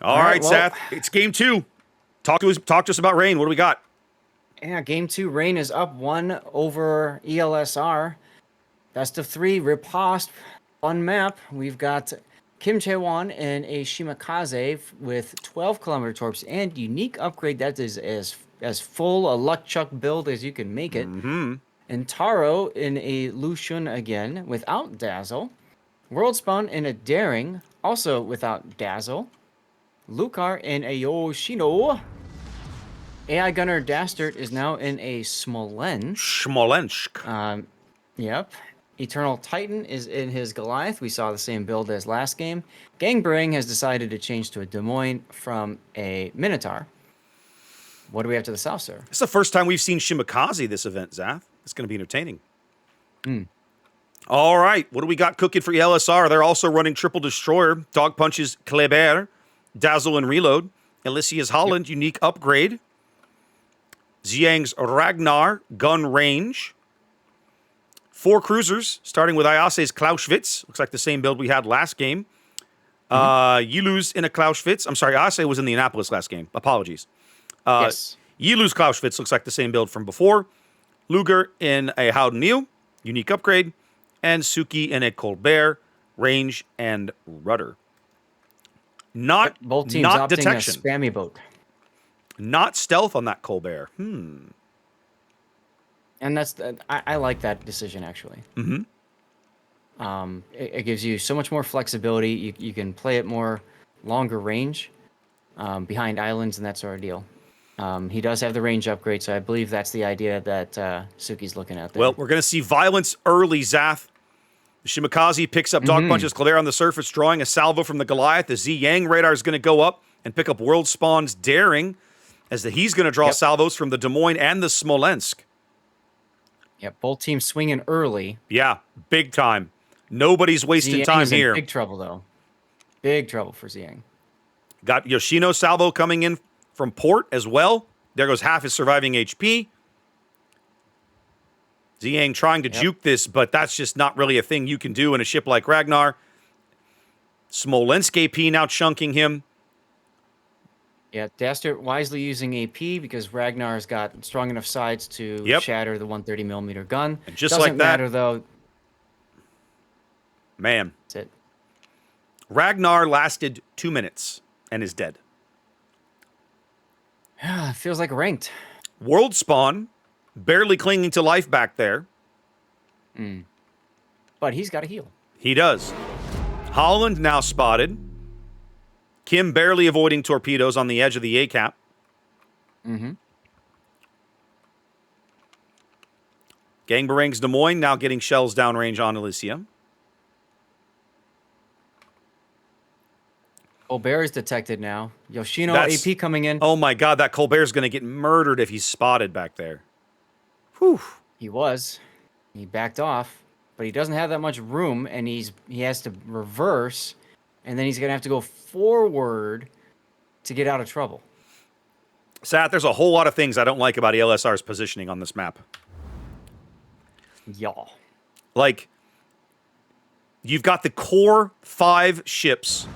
All right, well, Seth. It's game 2. Talk to us about rain. What do we got? yeah, game two, Rain is up one over ELSR. Best of three, Riposte, fun map. We've got Kim Chae-won and a Shimakaze with 12-kilometer torps and unique upgrade that is as full a luck chuck build as you can make it. Mm-hmm. And Taro in a Lucian again without Dazzle. Worldspawn in a Daring, also without Dazzle. Lucar in a Yoshino. AI Gunner Dastard is now in a Smolensk. Smolensk. Yep. Eternal Titan is in his Goliath. We saw the same build as last game. Gangbang has decided to change to a Des Moines from a Minotaur. What do we have to the south, sir? It's the first time we've seen Shimakaze this event, Zath. It's going to be entertaining. All right. What do we got cooking for ELSR? They're also running Triple Destroyer, Dog Punches Kleber, Dazzle and Reload, Alicia's Holland, unique upgrade, Xiang's Ragnar, gun range, 4 cruisers, starting with Ayase's Clausewitz. Looks like the same build we had last game. Yilu's in a Clausewitz. I'm sorry, Ayase was in the Annapolis last game. Apologies. Yes. Yilu's Clausewitz looks like the same build from before. Luger in a Howden Neo, unique upgrade, and Suki in a Colbert, range and rudder. Not Both teams not opting detection. a spammy boat. Not stealth on that Colbert. And that's I like that decision actually. It gives you so much more flexibility. You can play it more longer range behind islands and that sort of deal. He does have the range upgrade, so I believe that's the idea that Suki's looking at there. Well, we're going to see violence early, Zath. Shimakaze picks up Dog Punches Colbert on the surface, drawing a salvo from the Goliath. The Z Yang radar is going to go up and pick up World Spawn's Daring, as he's going to draw salvos from the Des Moines and the Smolensk. Yep, both teams swinging early. Yeah, big time. Nobody's wasting time is in here. big trouble, though. Big trouble for Xiang. Got Yoshino salvo coming in from port as well. There goes half his surviving HP. Xiang trying to juke this, but that's just not really a thing you can do in a ship like Ragnar. Smolensk AP now chunking him. Yeah, Dastard wisely using AP because Ragnar's got strong enough sides to shatter the 130 millimeter gun. And just Doesn't like that, matter though. Man, That's it. Ragnar lasted 2 minutes and is dead. Feels like ranked. World Spawn barely clinging to life back there. But he's got a heal. He does. Holland now spotted. Kim barely avoiding torpedoes on the edge of the A-cap. Gangbarang's Des Moines now getting shells downrange on Alicia. Colbert is detected now. Yoshino AP coming in. Oh my God, that Colbert's going to get murdered if he's spotted back there. Whew. He was. He backed off, but he doesn't have that much room, and he has to reverse, and then he's going to have to go forward to get out of trouble. Sat, there's a whole lot of things I don't like about ELSR's positioning on this map. Y'all. Like, you've got the core 5 ships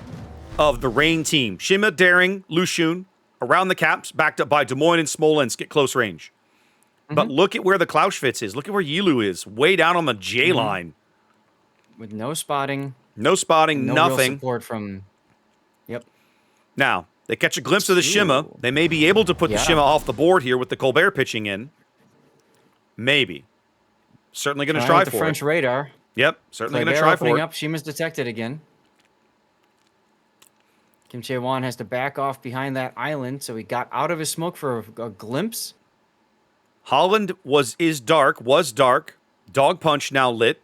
of the Rain team. Shima, Daring, Lushun, around the caps, backed up by Des Moines and Smolensk at close range. But look at where the Clausewitz is. Look at where Yilu is. Way down on the J line. With no spotting. No spotting, No nothing. real support from... Yep. Now, they catch a glimpse of the Shima. They may be able to put the Shima off the board here with the Colbert pitching in. Maybe. Certainly going to try for the French it. radar. Yep, certainly going to try for it. Up. Shima's detected again. Kim Chae-won has to back off behind that island, so he got out of his smoke for a glimpse. Holland was dark. Dog Punch now lit.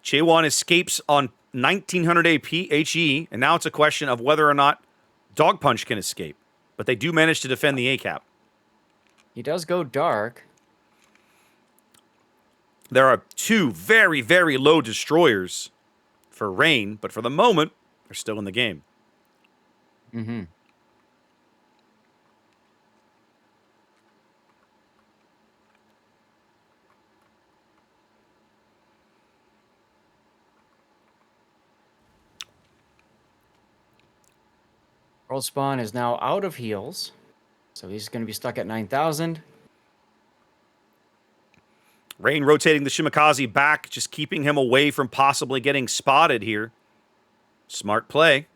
Chae-won escapes on 1900 AP HE, and now it's a question of whether or not Dog Punch can escape. But they do manage to defend the A-cap. He does go dark. There are 2 very, very low destroyers for Rain, but for the moment, they're still in the game. World Spawn is now out of heals, so he's going to be stuck at 9,000. Rain rotating the Shimakaze back, just keeping him away from possibly getting spotted here. Smart play.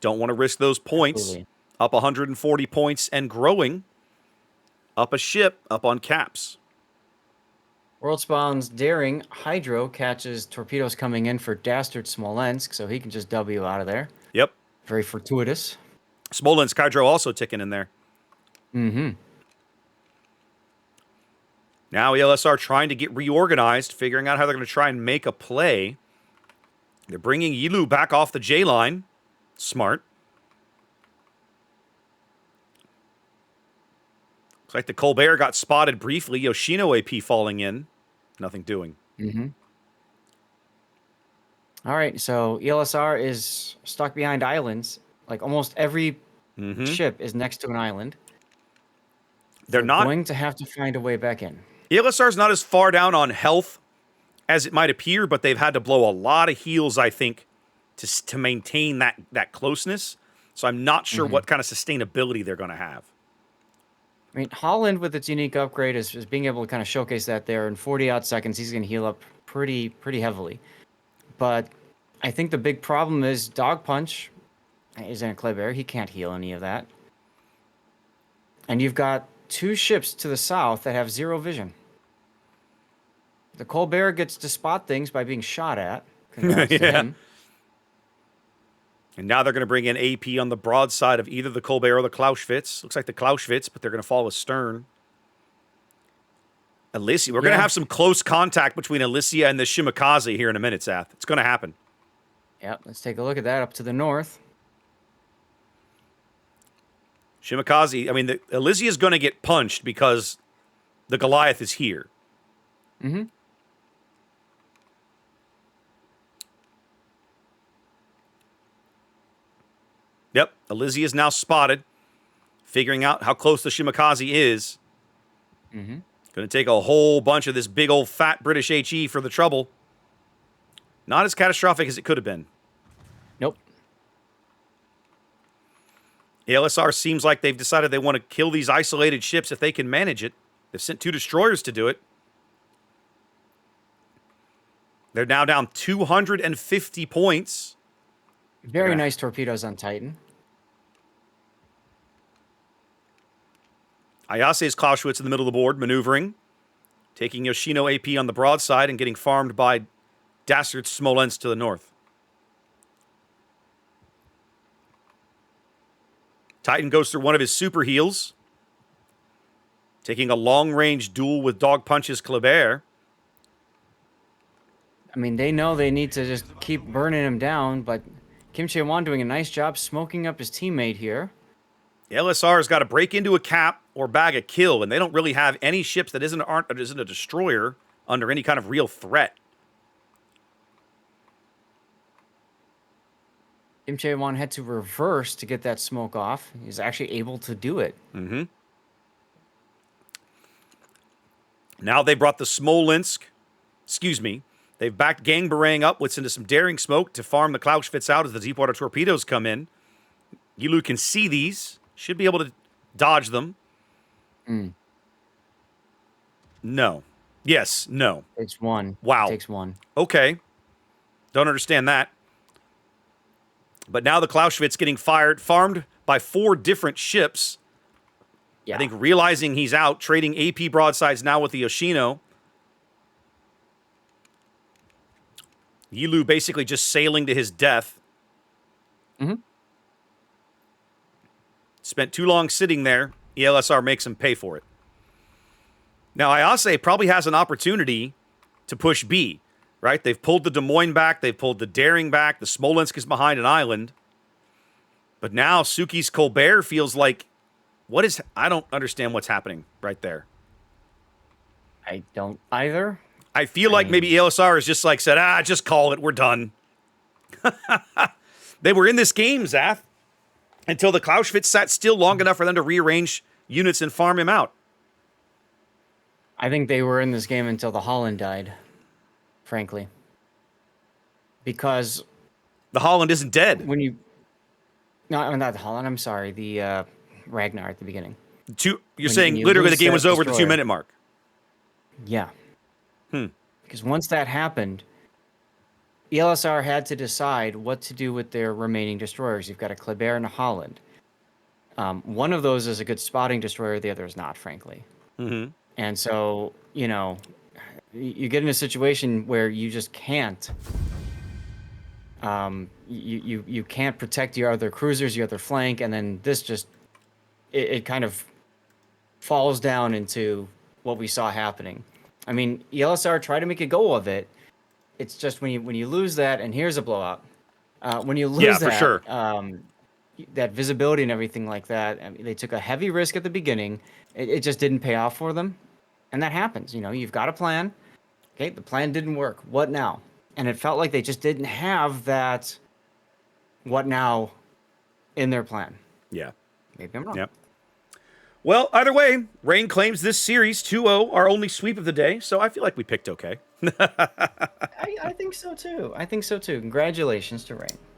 Don't want to risk those points. Absolutely. Up 140 points and growing. Up a ship, up on caps. World Spawn's Daring Hydro catches torpedoes coming in for Dastard Smolensk, so he can just W out of there. Yep. Very fortuitous. Smolensk Hydro also ticking in there. Mm-hmm. Now ELSR trying to get reorganized, figuring out how they're going to try and make a play. They're bringing Yilu back off the J line. Smart. Looks like the Colbert got spotted briefly. Yoshino AP falling in. Nothing doing. Mm-hmm. All right, so ELSR is stuck behind islands. Like almost every ship is next to an island. They're not going to have to find a way back in. ELSR's not as far down on health as it might appear, but they've had to blow a lot of heals, I think, to maintain that closeness. So I'm not sure what kind of sustainability they're going to have. I mean, Holland with its unique upgrade is being able to kind of showcase that there. In 40-odd seconds, he's going to heal up pretty heavily. But I think the big problem is Dog Punch is in a Kleber. He can't heal any of that. And you've got 2 ships to the south that have 0 vision. The Colbert gets to spot things by being shot at. Congrats to him. And now they're going to bring in AP on the broadside of either the Colbert or the Clausewitz. Looks like the Clausewitz, but they're going to fall astern. Elysia. We're going to have some close contact between Elysia and the Shimakaze here in a minute, Seth. It's going to happen. Yep, let's take a look at that up to the north. Shimakaze, I mean, Elysia is going to get punched because the Goliath is here. Mm-hmm. Yep, Elysia is now spotted, figuring out how close the Shimakaze is. Mm-hmm. Going to take a whole bunch of this big old fat British HE for the trouble. Not as catastrophic as it could have been. Nope. ELSR seems like they've decided they want to kill these isolated ships if they can manage it. They've sent 2 destroyers to do it. They're now down 250 points. Very nice torpedoes on Titan. Ayase's Clausewitz in the middle of the board, maneuvering. Taking Yoshino AP on the broadside and getting farmed by Dastard Smolensk to the north. Titan goes through one of his super heals. Taking a long-range duel with Dog Punch's Kleber. I mean, they know they need to just keep burning him down, but Kim Chae-won doing a nice job smoking up his teammate here. LSR's got to break into a cap or bag a kill, and they don't really have any ships that isn't a destroyer under any kind of real threat. Kim Chae-won had to reverse to get that smoke off. He's actually able to do it. Mm-hmm. Now they brought the Smolensk, they've backed Gang Barang upwards into some daring smoke to farm the Clausewitz out as the deepwater torpedoes come in. Yilu can see these, should be able to dodge them. No. Yes, no. Takes one. Wow. Takes one. Okay. Don't understand that. But now the Clausewitz getting farmed by 4 different ships. Yeah. I think realizing he's out, trading AP broadsides now with the Yoshino. Yilu basically just sailing to his death. Mm-hmm. Spent too long sitting there. ELSR makes him pay for it. Now, Ayase probably has an opportunity to push B, right? They've pulled the Des Moines back. They've pulled the Daring back. The Smolensk is behind an island. But now Suki's Colbert feels like, I don't understand what's happening right there. I don't either. I feel like maybe ELSR has just like said, just call it. We're done. They were in this game, Zath, until the Clausewitz sat still long enough for them to rearrange units and farm him out. I think they were in this game until the Holland died, frankly. Because the Holland isn't dead. No, not Holland. I'm sorry. The Ragnar at the beginning. You're When saying you literally the lose game that was over at the destroyer. 2-minute mark. Yeah. Hmm. Because once that happened, ELSR had to decide what to do with their remaining destroyers. You've got a Kleber and a Holland. One of those is a good spotting destroyer. The other is not, frankly. Mm-hmm. And so, you get in a situation where you just can't. You can't protect your other cruisers, your other flank, and then this just it kind of falls down into what we saw happening. I mean, ELSR tried to make a go of it. It's just when you lose that, and here's a blowout. When you Yeah, lose for that, sure. that visibility and everything like that, I mean, they took a heavy risk at the beginning. It just didn't pay off for them, and that happens. You've got a plan. Okay, the plan didn't work. What now? And it felt like they just didn't have that what now in their plan. Yeah. Maybe I'm wrong. Yep. Well, either way, Rain claims this series 2-0, our only sweep of the day, so I feel like we picked okay. I think so too. I think so too. Congratulations to Rain.